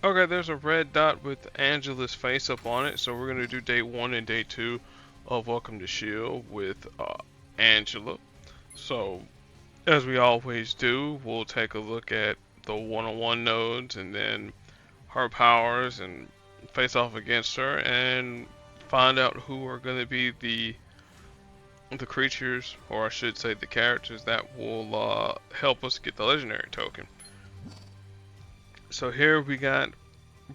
Okay, there's a red dot with Angela's face up on it, so we're gonna do day 1 and day 2 of Welcome to S.H.I.E.L.D. with Angela. So, as we always do, we'll take a look at the one-on-one nodes and then her powers and face off against her and find out who are going to be the creatures, or I should say the characters that will help us get the legendary token. So here we got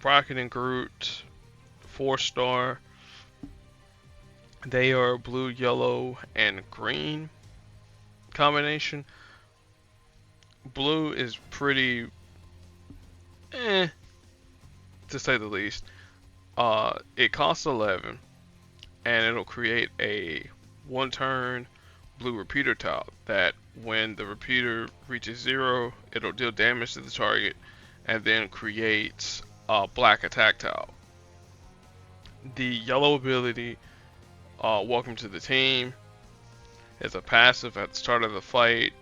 Rocket and Groot, 4-star. They are blue, yellow, and green combination. Blue is pretty to say the least. It costs 11, and it'll create a 1-turn blue repeater tile that when the repeater reaches 0, it'll deal damage to the target and then creates a black attack tile. The yellow ability, Welcome to the Team, is a passive at the start of the fight.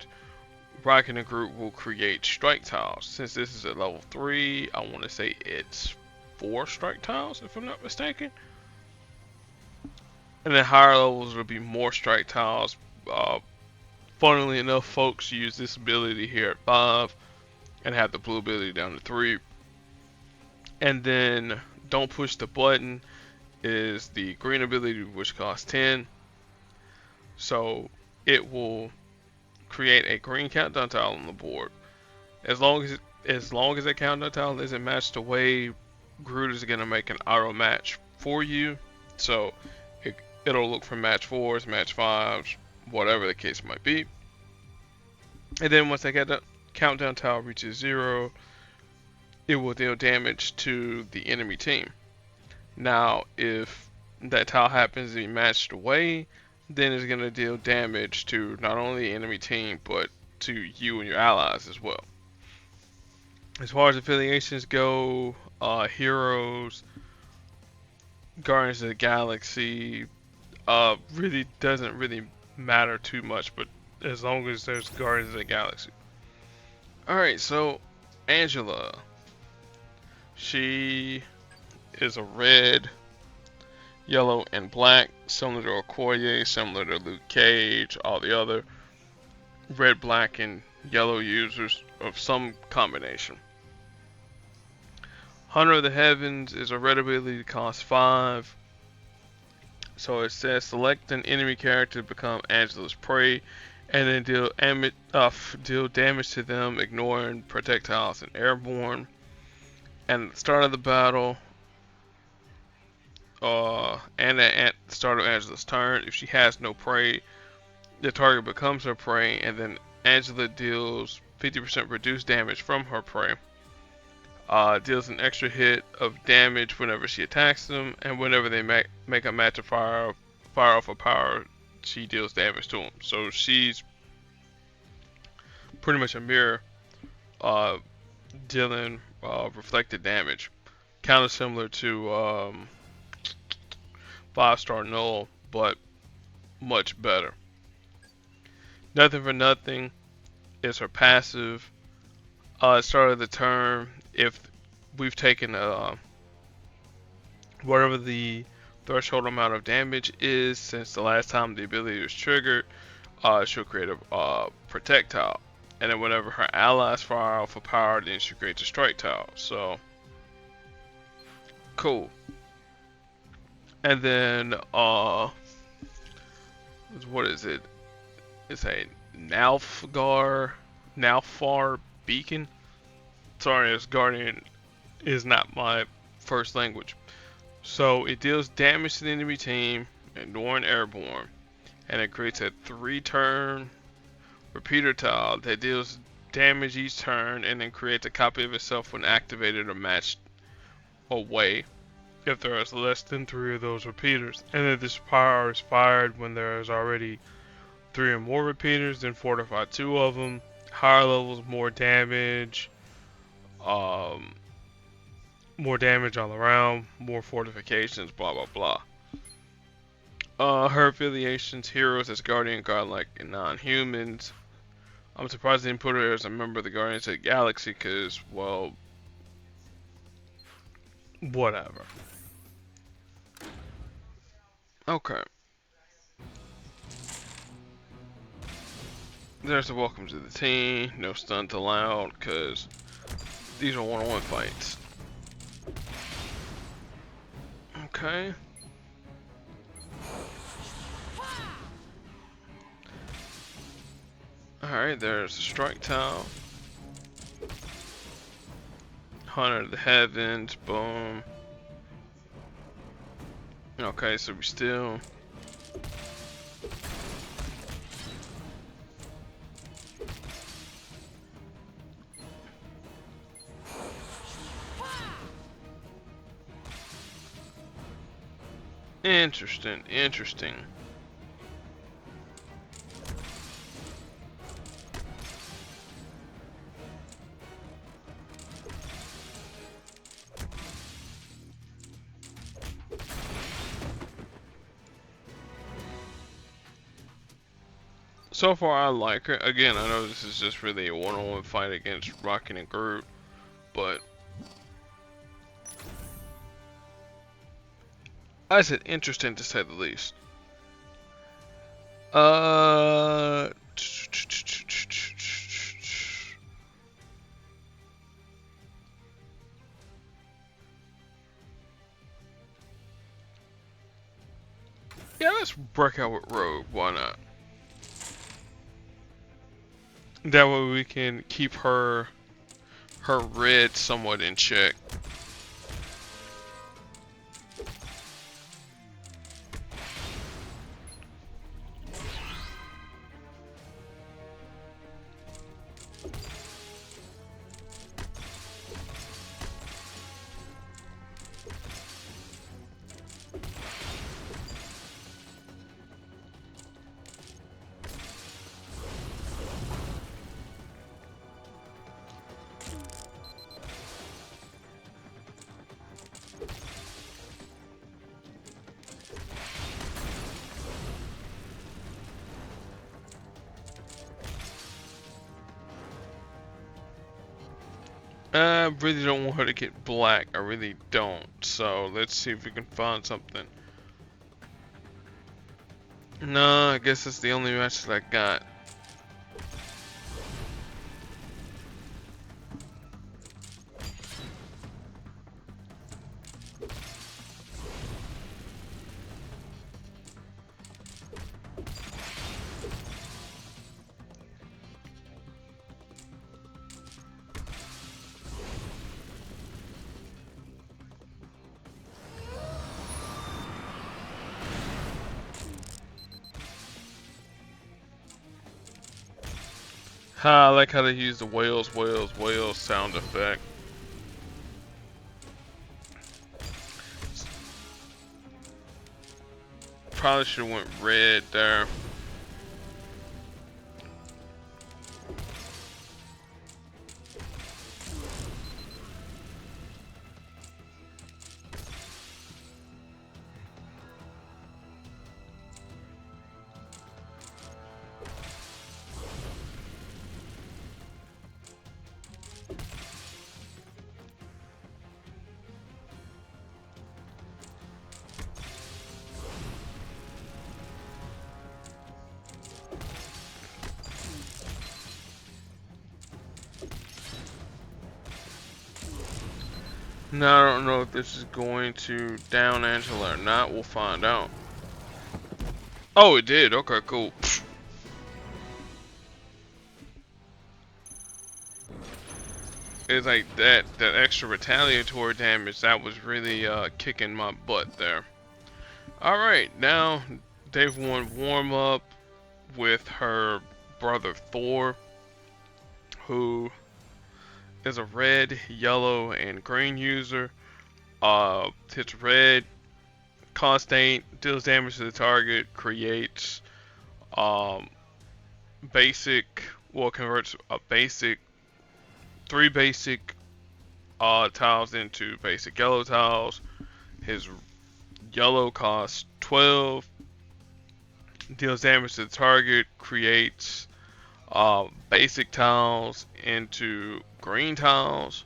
Rocket and Groot will create strike tiles. Since this is at level 3, I want to say it's 4 strike tiles, if I'm not mistaken. And then higher levels will be more strike tiles. Funnily enough, folks use this ability here at 5 and have the blue ability down to 3. And then Don't Push the Button is the green ability, which costs 10. So it will create a green countdown tile on the board. As long as that countdown tile isn't matched away, Groot is gonna make an auto match for you. So it'll look for match 4s, match 5s, whatever the case might be. And then once that countdown tile reaches 0, it will deal damage to the enemy team. Now, if that tile happens to be matched away, then it's going to deal damage to not only the enemy team, but to you and your allies as well. As far as affiliations go, Heroes, Guardians of the Galaxy, really doesn't really matter too much, but as long as there's Guardians of the Galaxy. Alright, so Angela. She is a red, yellow, and black, similar to Okoye, similar to Luke Cage, all the other red, black, and yellow users of some combination. Hunter of the Heavens is a red ability that costs 5. So it says select an enemy character to become Angela's prey, and then deal damage to them, ignoring projectiles and airborne. And at the start of the battle, and at the start of Angela's turn, if she has no prey, the target becomes her prey, and then Angela deals 50% reduced damage from her prey. Deals an extra hit of damage whenever she attacks them, and whenever they make a match of fire off a power, she deals damage to them. So she's pretty much a mirror, dealing reflected damage, kind of similar to 5-star Null, but much better. Nothing for Nothing is her passive. Start of the turn, if we've taken whatever the threshold amount of damage is since the last time the ability was triggered, she'll create a protect tile. And then whenever her allies fire off a power, then she creates a strike tile. So, cool. And then, what is it? It's a Nalfar beacon. Sorry, as Guardian is not my first language. So it deals damage to the enemy team, ignoring airborne, and it creates a 3-turn repeater tile that deals damage each turn, and then creates a copy of itself when activated or matched away if there is less than 3 of those repeaters. And then this power is fired when there is already 3 or more repeaters, then fortify 2 of them. Higher levels, more damage. More damage all around, more fortifications, blah blah blah. Her affiliations: Heroes as Guardian, Godlike, and Non-Humans. I'm surprised they didn't put her as a member of the Guardians of the Galaxy, because, well, Whatever. Okay. There's a welcome to the team. No stunts allowed, because these are one-on-one fights. Okay. Alright, there's a strike tile. Hunter of the Heavens, boom. Okay, so we still... Interesting, interesting. So far, I like her. Again, I know this is just really a one-on-one fight against Rocket and Groot, but I said interesting to say the least. Uh, yeah, let's break out with Rogue. Why not? That way we can keep her red somewhat in check. I really don't want her to get black. I really don't. So let's see if we can find something. No, I guess that's the only match that I got. Ha, I like how they use the whales, whales, whales sound effect. Probably should have went red there. Now I don't know if this is going to down Angela or not. We'll find out. Oh, it did. Okay, cool. It's like that extra retaliatory damage that was really kicking my butt there. All right, now they've won warm up with her brother Thor, who is a red, yellow, and green user. Hits red, constant, deals damage to the target, creates um, basic, well, converts a basic, 3 basic tiles into basic yellow tiles. His yellow costs 12, deals damage to the target, creates basic tiles into green tiles,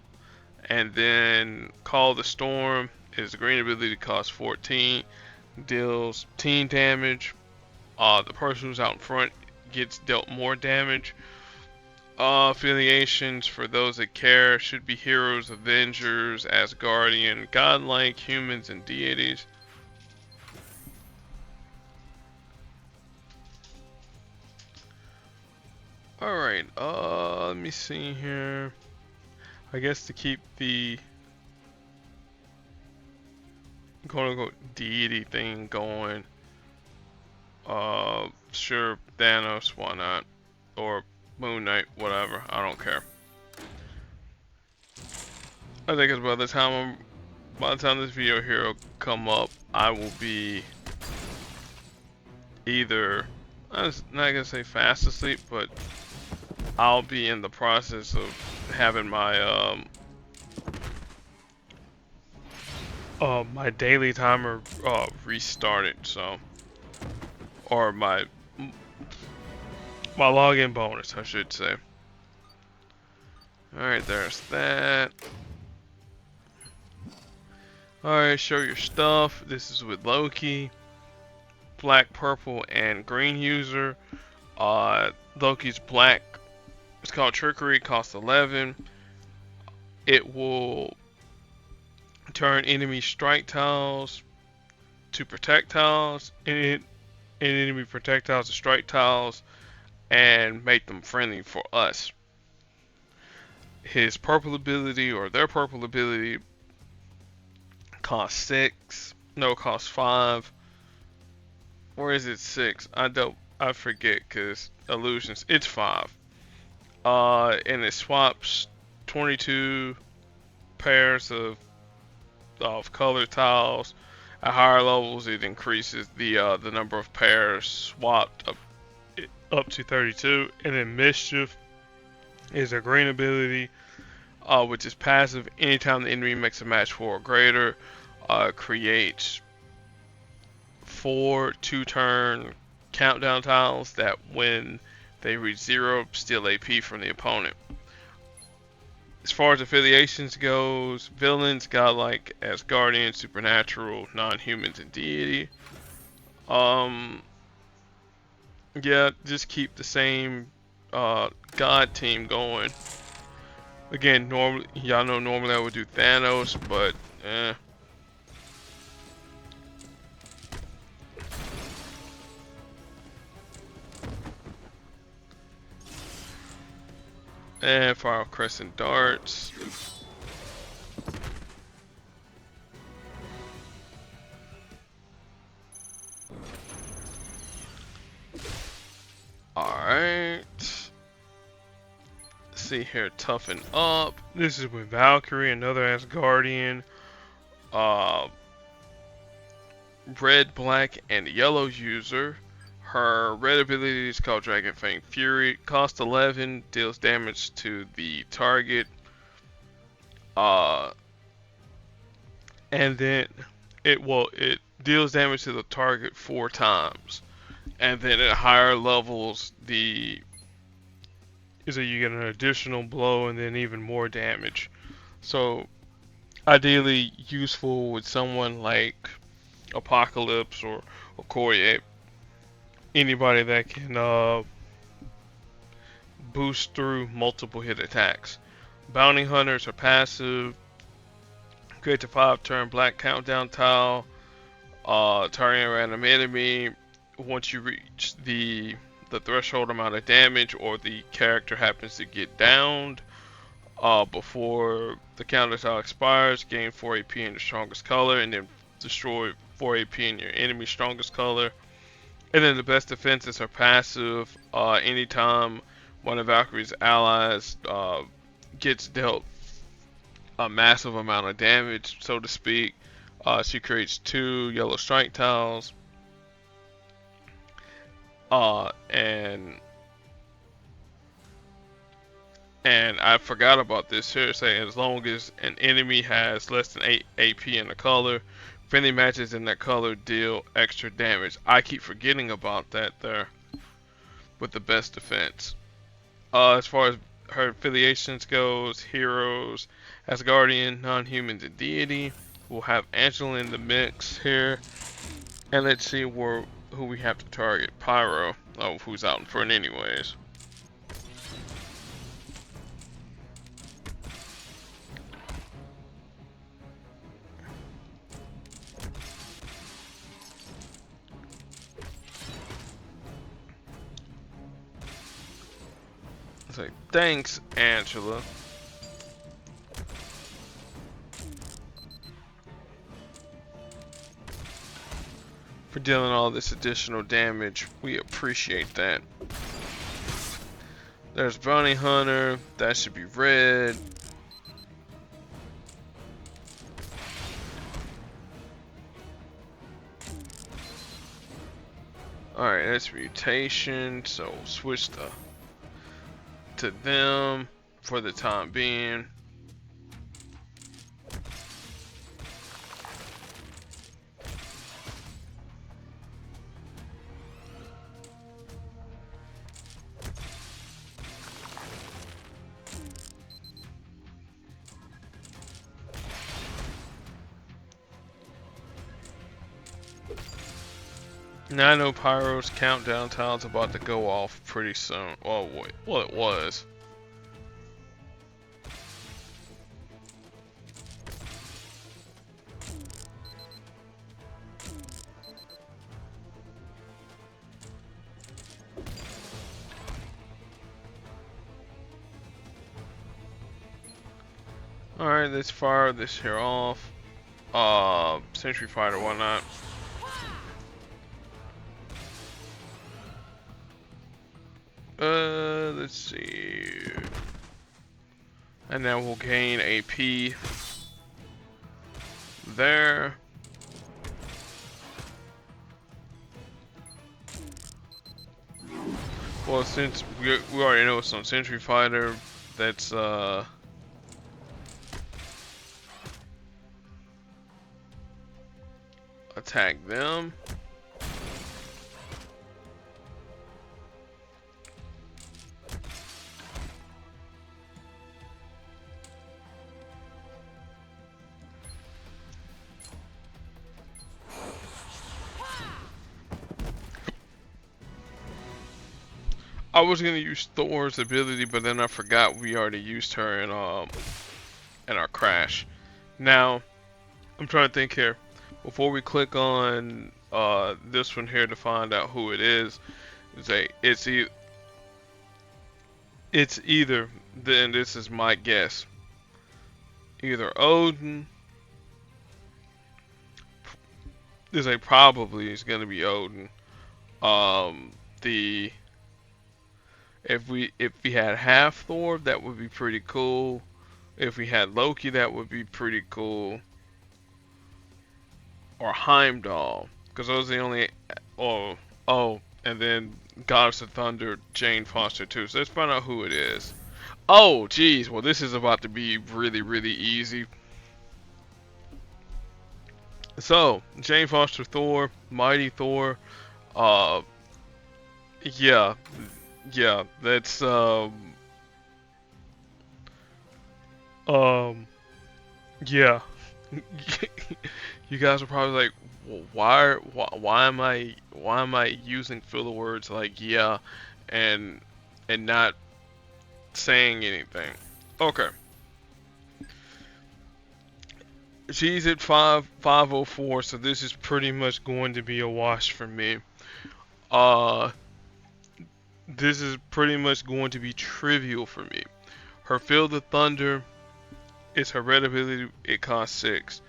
And then Call the Storm is a green ability, costs 14, deals team damage. The person who's out in front gets dealt more damage. Affiliations for those that care should be heroes, avengers, Asgardian, godlike, humans, and deities. Alright, let me see here. I guess to keep the quote unquote deity thing going, sure, Thanos, why not? Or Moon Knight, whatever, I don't care. I think it's by the time this video here will come up, I will be either, I'm not gonna say fast asleep, but I'll be in the process of having my daily timer restarted, so, or my login bonus, I should say. Alright, there's that. Alright, show your stuff. This is with Loki. Black, purple, and green user. Loki's black. It's called Trickery, costs 11. It will turn enemy strike tiles to projectiles, and enemy projectiles to strike tiles, and make them friendly for us. His purple ability, or their purple ability, costs 6. No, costs 5. Or is it 6? I forget, because illusions. It's 5. And it swaps 22 pairs of color tiles. At higher levels, it increases the number of pairs swapped up to 32. And then Mischief is a green ability, which is passive. Anytime the enemy makes a match 4 or greater, creates 4 2-turn countdown tiles that, when they reach 0, steal AP from the opponent. As far as affiliations goes, villains, godlike, Asgardian, supernatural, non-humans, and deity. Yeah, just keep the same god team going. Again, normally, y'all know normally I would do Thanos, but and fire crescent darts. Alright. See here, toughen up. This is with Valkyrie, another Asgardian. Red, black, and yellow user. Her red ability is called Dragon Fang Fury. Cost 11, deals damage to the target. And then it deals damage to the target 4 times. And then at higher levels, you get an additional blow and then even more damage. So ideally useful with someone like Apocalypse or Okoye. Anybody that can boost through multiple hit attacks. Bounty Hunters are passive. Create a 5-turn black countdown tile. Targeting a random enemy. Once you reach the threshold amount of damage, or the character happens to get downed before the counter tile expires, gain 4 AP in your strongest color, and then destroy 4 AP in your enemy's strongest color. And then the best defenses are passive. Anytime one of Valkyrie's allies gets dealt a massive amount of damage, so to speak, she creates 2 yellow strike tiles. And I forgot about this here, saying as long as an enemy has less than 8 AP in a color, friendly matches in that color deal extra damage. I keep forgetting about that there with the best defense. As far as her affiliations goes, heroes, Asgardian, non-human, and deity. We'll have Angela in the mix here. And let's see who we have to target. Pyro. Oh, who's out in front anyways. It's like, thanks, Angela. For dealing all this additional damage. We appreciate that. There's Bounty Hunter. That should be red. Alright, that's mutation. So switch to them for the time being. Now I know Pyro's countdown tile's about to go off pretty soon. Oh wait, well it was. Alright, let's fire this here off. Sentry Fighter, whatnot. Let's see. And now we'll gain AP there. Well, since we already know it's on Sentry Fighter, that's attack them. I was gonna use Thor's ability, but then I forgot we already used her in our crash. Now, I'm trying to think here. Before we click on this one here to find out who it is, it's either, then this is my guess, either Odin. Probably is gonna be Odin. If we had half Thor, that would be pretty cool. If we had Loki, that would be pretty cool. Or Heimdall, because those are the only. Oh, and then Goddess of Thunder, Jane Foster too. So let's find out who it is. Oh, geez. Well, this is about to be really, really easy. So, Jane Foster Thor, Mighty Thor. Yeah, that's yeah. You guys are probably like, well, why am I using filler words like yeah, and not saying anything? Okay, she's at 504, so this is pretty much going to be a wash for me. Uh, this is pretty much going to be trivial for me. Her Field of Thunder is her red ability. It costs 6.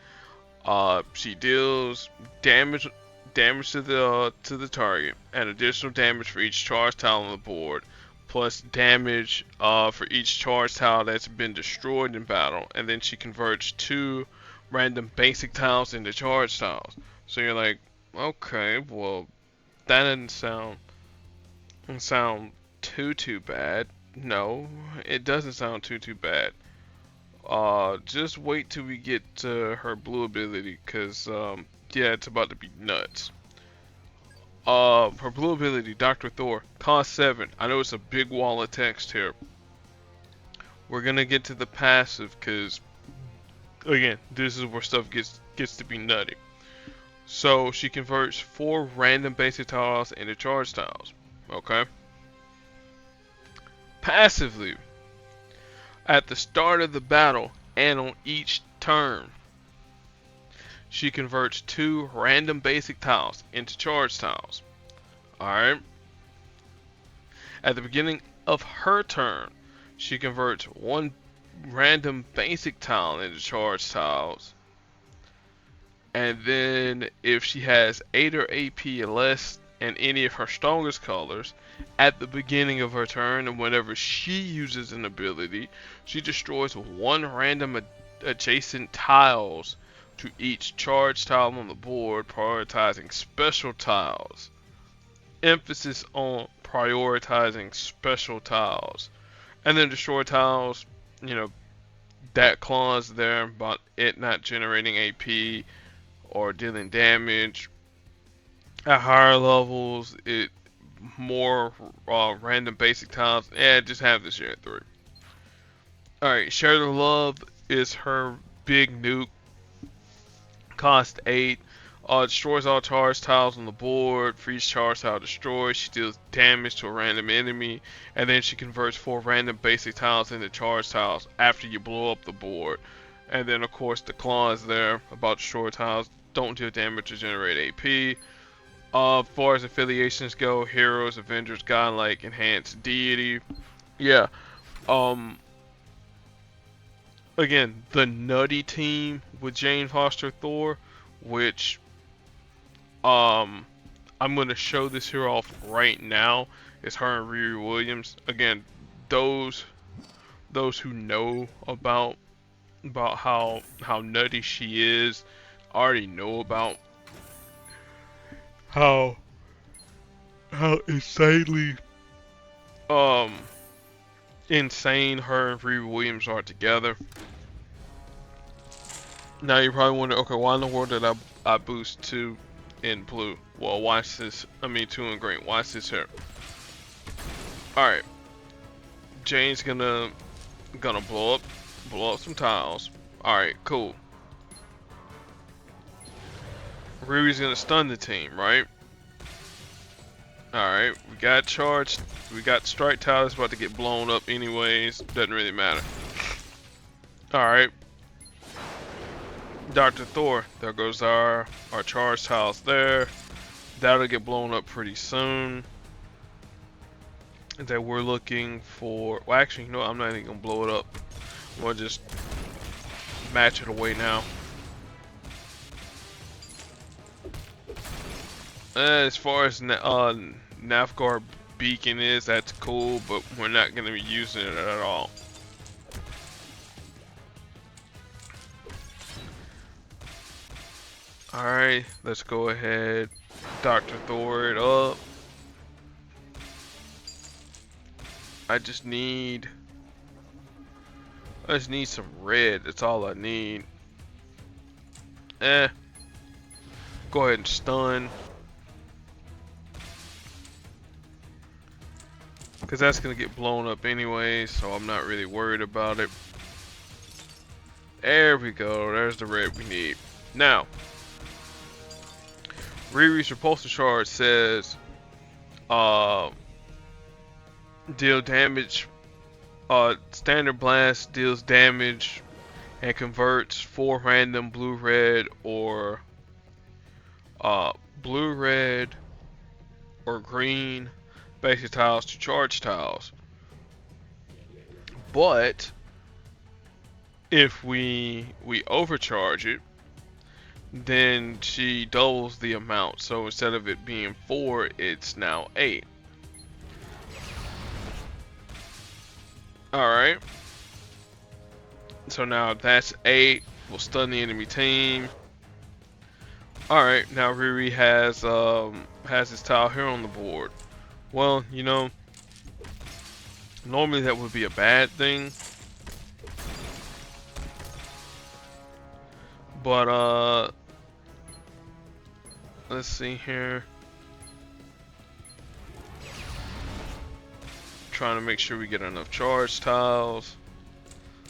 She deals damage to the target, and additional damage for each charge tile on the board, plus damage for each charge tile that's been destroyed in battle, and then she converts 2 random basic tiles into charge tiles. So you're like, okay, well, that doesn't sound too bad. No, it doesn't sound too bad. Just wait till we get to her blue ability, cause yeah, it's about to be nuts. Her blue ability, Dr. Thor, cost 7. I know it's a big wall of text here. We're gonna get to the passive, cause Again, this is where stuff gets to be nutty. So she converts 4 random basic tiles into charge tiles. Okay. Passively, at the start of the battle and on each turn, she converts 2 random basic tiles into charge tiles. Alright. At the beginning of her turn, she converts 1 random basic tile into charge tiles. And then if she has 8 or AP or less and any of her strongest colors, at the beginning of her turn and whenever she uses an ability, she destroys 1 random adjacent tiles to each charge tile on the board, prioritizing special tiles. Emphasis on prioritizing special tiles. And then destroy tiles, you know, that clause there about it not generating AP or dealing damage. At higher levels, it more random basic tiles. Just have this here at 3. Alright, Share the Love is her big nuke. Cost 8. Destroys all charge tiles on the board. For each charge tile destroyed, she deals damage to a random enemy. And then she converts 4 random basic tiles into charge tiles after you blow up the board. And then, of course, the clause there about destroy tiles don't deal damage or generate AP. As far as affiliations go, Heroes, Avengers, Godlike, Enhanced, Deity. Yeah. Again, the nutty team with Jane Foster Thor, which I'm gonna show this here off right now. Is her and Riri Williams. Again, those who know about how nutty she is already know about how insanely insane her and Riri Williams are together. Now you probably wonder, okay, why in the world did I boost 2 in blue? Well, watch this. I mean 2 in green. Watch this here. All right, Jane's gonna blow up some tiles. All right, cool. Riri's gonna stun the team, right? Alright, we got charged. We got strike tile that's about to get blown up anyways. Doesn't really matter. Alright. Dr. Thor. There goes our charge tiles there. That'll get blown up pretty soon. And then we're looking for... Well, actually, you know what? I'm not even going to blow it up. I'm going to just match it away now. As far as Navgar beacon is, that's cool, but we're not going to be using it at all. Alright, let's go ahead, Dr. Thor it up. I just need some red, that's all I need. Go ahead and stun. Because that's going to get blown up anyway, so I'm not really worried about it. There we go, there's the red we need. Now, Riri's repulsor charge says, deal damage, standard blast deals damage and converts 4 random blue, red, or green basic tiles to charge tiles. But if we overcharge it, then she doubles the amount. So instead of it being 4, it's now 8. Alright. So now that's 8. We'll stun the enemy team. Alright, now Riri has his tile here on the board. Well, you know, normally that would be a bad thing. But let's see here. Trying to make sure we get enough charge tiles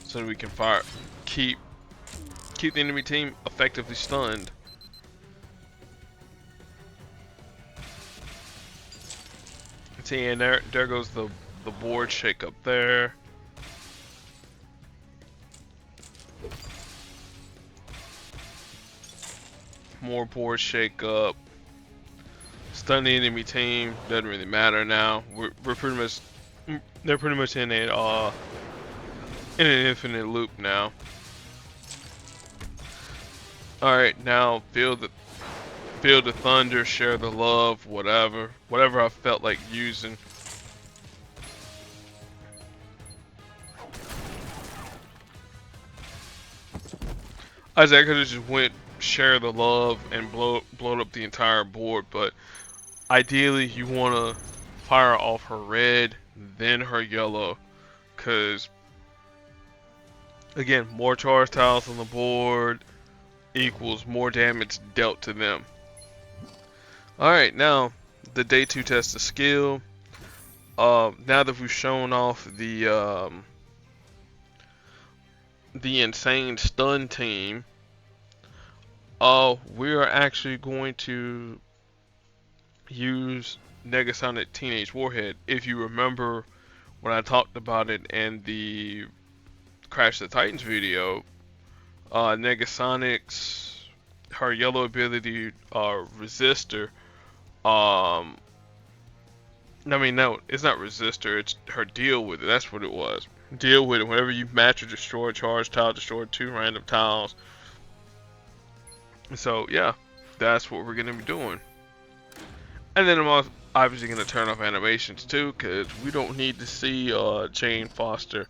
so that we can keep keep the enemy team effectively stunned. See, and there goes the board shake up there. More board shake up. Stun the enemy team. Doesn't really matter now. We're pretty much, they're pretty much in an infinite loop now. All right, now feel the thunder, share the love, whatever I felt like using. I could have just went share the love and blow up the entire board, but ideally you want to fire off her red, then her yellow, because again, more charge tiles on the board equals more damage dealt to them. Alright, now the day 2 test of skill. Now that we've shown off the insane stun team, we are actually going to use Negasonic Teenage Warhead. If you remember when I talked about it in the Crash the Titans video, Negasonic's, her yellow ability, Resistor, I mean, no, it's not Resistor, it's her Deal With It, that's what it was. Deal With It, whenever you match or destroy a charge tile, destroy 2 random tiles. So, yeah, that's what we're going to be doing. And then I'm obviously going to turn off animations too, because we don't need to see Jane Foster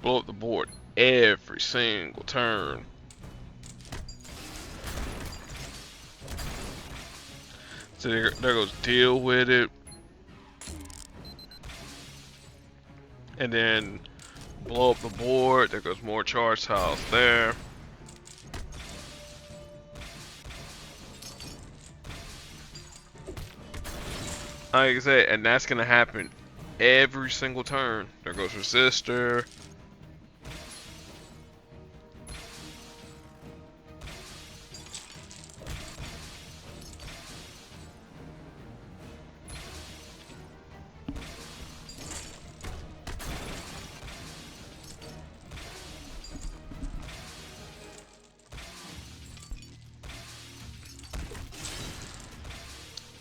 blow up the board every single turn. So there goes Deal With It. And then blow up the board. There goes more charge tiles there. Like I said, and that's going to happen every single turn. There goes Resistor.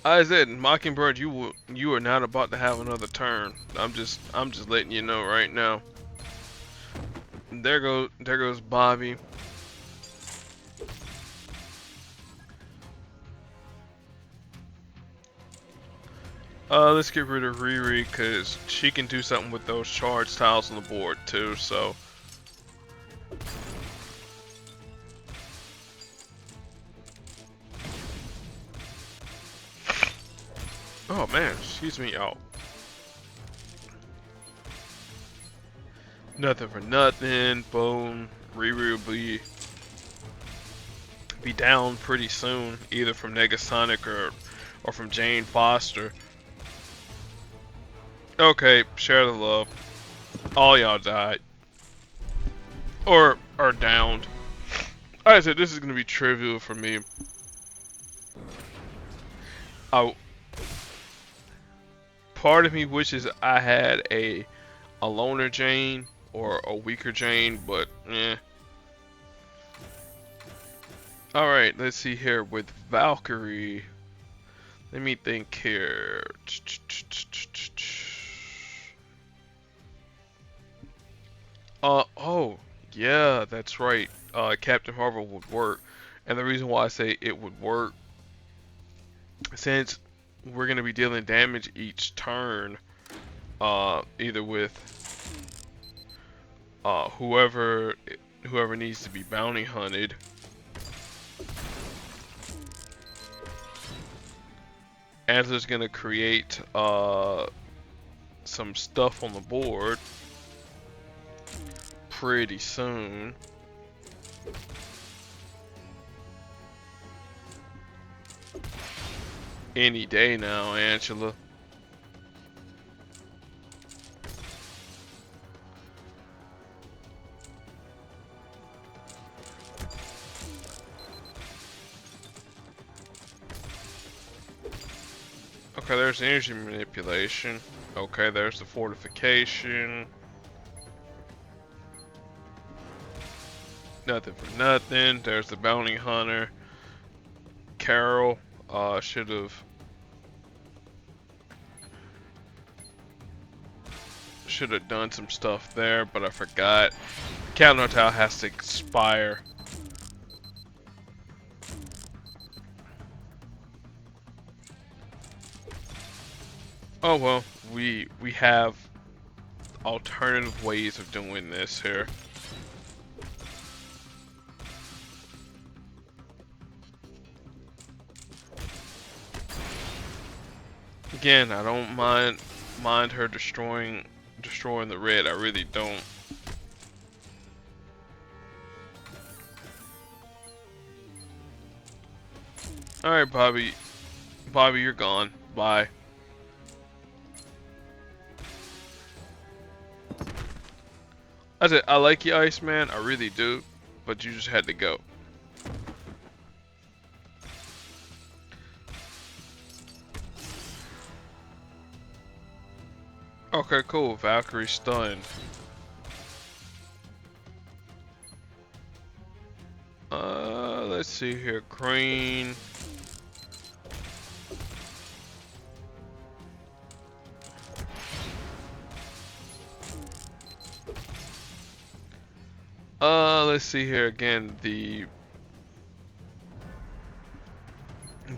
I said, Mockingbird, you are not about to have another turn. I'm just letting you know right now. There goes Bobby. Let's get rid of Riri, because she can do something with those charge tiles on the board too, so. Oh man, excuse me, y'all. Nothing for nothing, boom. Riri will be down pretty soon, either from Negasonic or from Jane Foster. Okay, share the love. All y'all died. Or are downed. Like I said, this is gonna be trivial for me. Part of me wishes I had a loner Jane or a weaker Jane, but eh. Alright, let's see here with Valkyrie. Let me think here. Oh, yeah, that's right. Captain Marvel would work. And the reason why I say it would work, since we're going to be dealing damage each turn, either with whoever needs to be bounty hunted. Angela's going to create some stuff on the board pretty soon. Any day now, Angela. Okay, there's energy manipulation. Okay, there's the fortification. Nothing for nothing. There's the bounty hunter. Carol should have done some stuff there, but I forgot. Count Hotel has to expire. Oh well, we have alternative ways of doing this here. Again, I don't mind her destroying the red. I really don't. All right, Bobby. Bobby, you're gone. Bye. I said I like you, Iceman. I really do, but you just had to go. Okay, cool. Valkyrie stunned. Let's see here. Green. Let's see here again.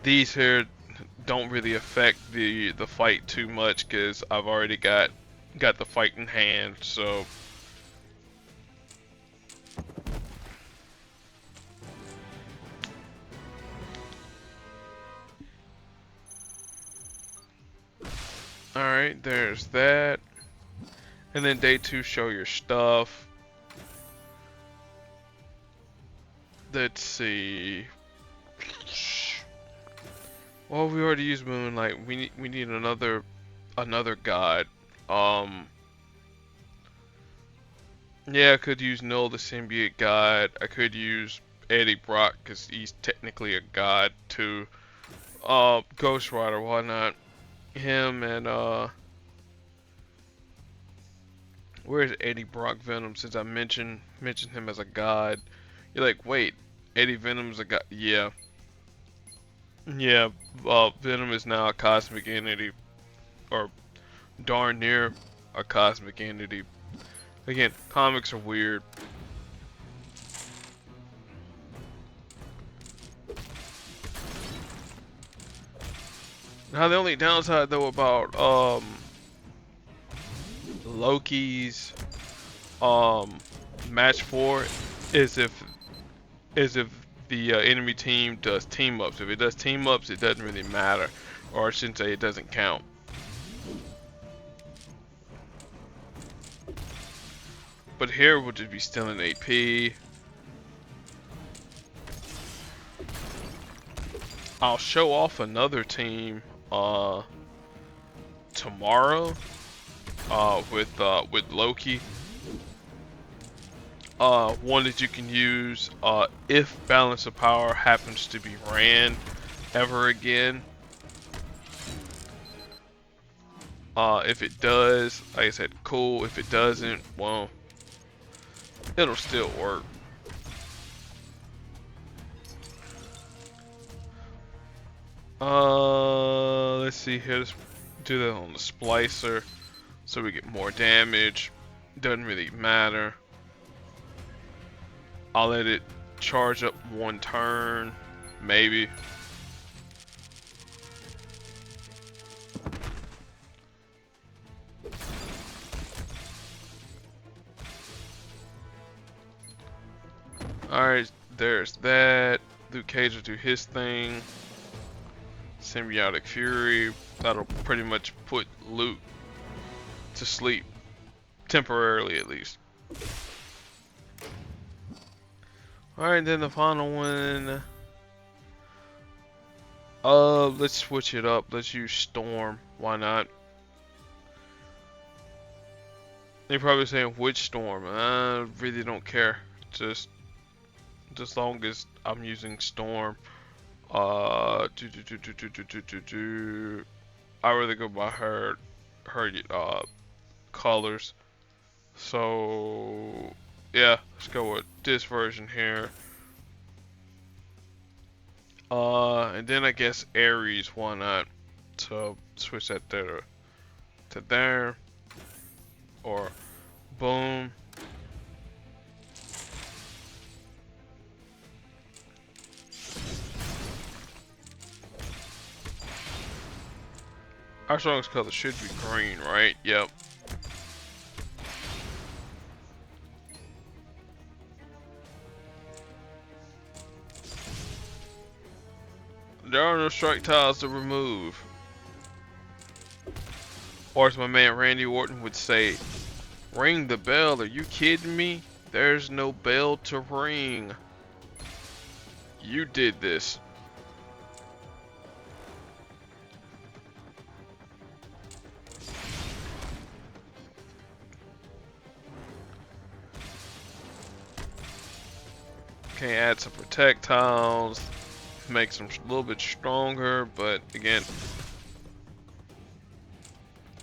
These here don't really affect the fight too much because I've already got the fight in hand. So all right, there's that. And then day 2, show your stuff. Let's see. Well, we already used Moonlight. We need another god. Yeah, I could use Null the Symbiote God. I could use Eddie Brock because he's technically a god too. Ghost Rider, why not? Him and where's Eddie Brock Venom? Since I mentioned him as a god, you're like, wait, Eddie Venom's a god? Yeah, yeah. Venom is now a cosmic entity, or darn near a cosmic entity. Again, comics are weird. Now the only downside though about Loki's match 4 is if the enemy team does team ups. If it does team ups, it doesn't really matter, or I shouldn't say it doesn't count. But here we'll just be stealing AP. I'll show off another team tomorrow with Loki. One that you can use if balance of power happens to be ran ever again. If it does, like I said, cool. If it doesn't, well, it'll still work. Let's see here. Let's do that on the splicer so we get more damage. Doesn't really matter. I'll let it charge up 1 turn, maybe. Alright, there's that. Luke Cage will do his thing. Symbiotic Fury. That'll pretty much put Luke to sleep. Temporarily, at least. Alright, then the final one. Let's switch it up. Let's use Storm. Why not? They're probably saying which Storm. I really don't care. Just long as I'm using Storm. I I rather go by her colors. So yeah, let's go with this version here. And then I guess Aries, why not? So switch that there to there, or boom. Our strongest color should be green, right? Yep. There are no strike tiles to remove. Or as my man Randy Orton would say, ring the bell, are you kidding me? There's no bell to ring. You did this. Okay, add some projectiles, makes them a little bit stronger, but again,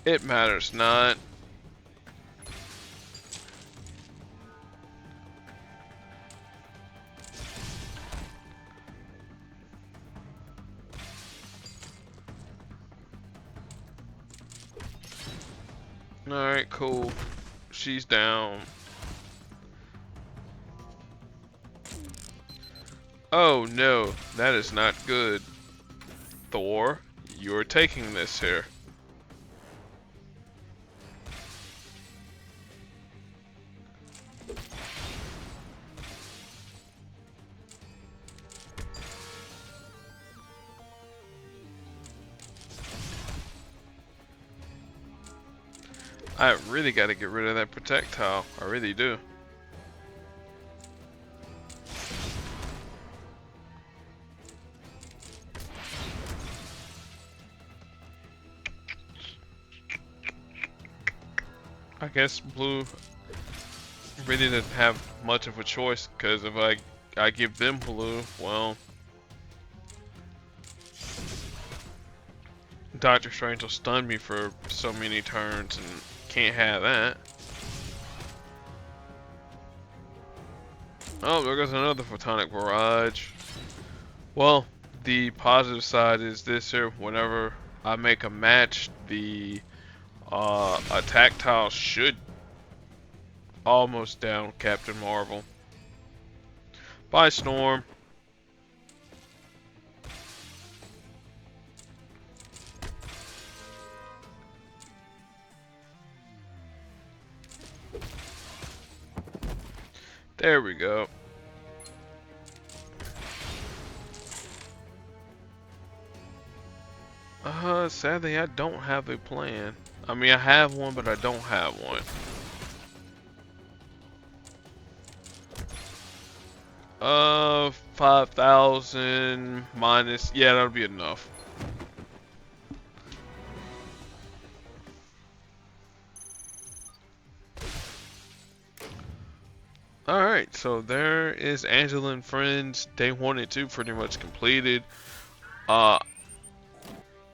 it matters not. Alright, cool. She's down. Oh no, that is not good. Thor, you're taking this here. I really gotta get rid of that projectile. I really do. I guess blue really didn't have much of a choice, because if I give them blue, well, Doctor Strange will stun me for so many turns, and can't have that. Oh, there goes another photonic barrage. Well, the positive side is this here. Whenever I make a match, the attack tile should almost down Captain Marvel. Bye, Storm. There we go. Sadly, I don't have a plan. I mean, I have one, but I don't have one. 5,000 minus. Yeah, that'll be enough. Alright, so there is Angela and Friends. Day 1 and 2 pretty much completed. Uh,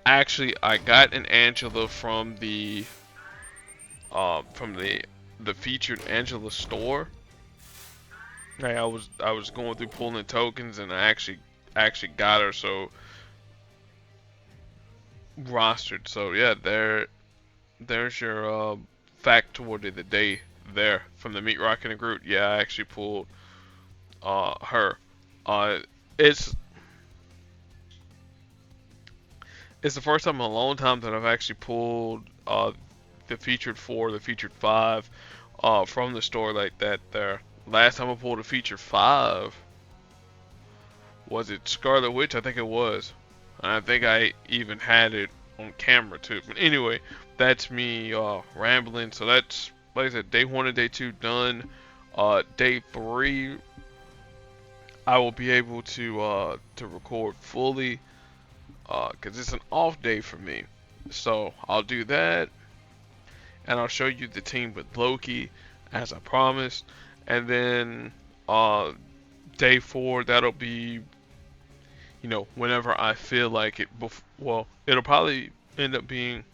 Actually, I got an Angela from the featured Angela store. Hey, I was going through pulling tokens, and I actually got her, so rostered. So yeah, there's your factoid of the day there from the Meat Rocket and Groot. Yeah, I actually pulled her. Uh, it's it's the first time in a long time that I've actually pulled the featured 4, the featured 5 from the store like that there. Last time I pulled a featured 5, was it Scarlet Witch? I think it was. And I think I even had it on camera too. But anyway, that's me rambling. So that's, like I said, day 1 and day 2 done. Day 3, I will be able to record fully, because it's an off day for me. So I'll do that, and I'll show you the team with Loki, as I promised. And then day 4, that'll be, whenever I feel like it. Well, it'll probably end up being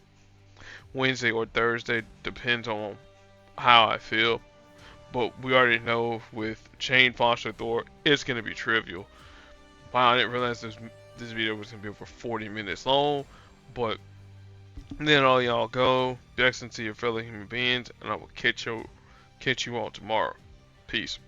Wednesday or Thursday, depends on how I feel. But we already know with Chain Foster Thor, it's gonna be trivial. Wow, I didn't realize this video was gonna be over 40 minutes long. But then all y'all go, be excellent to your fellow human beings, and I will catch you all tomorrow. Peace.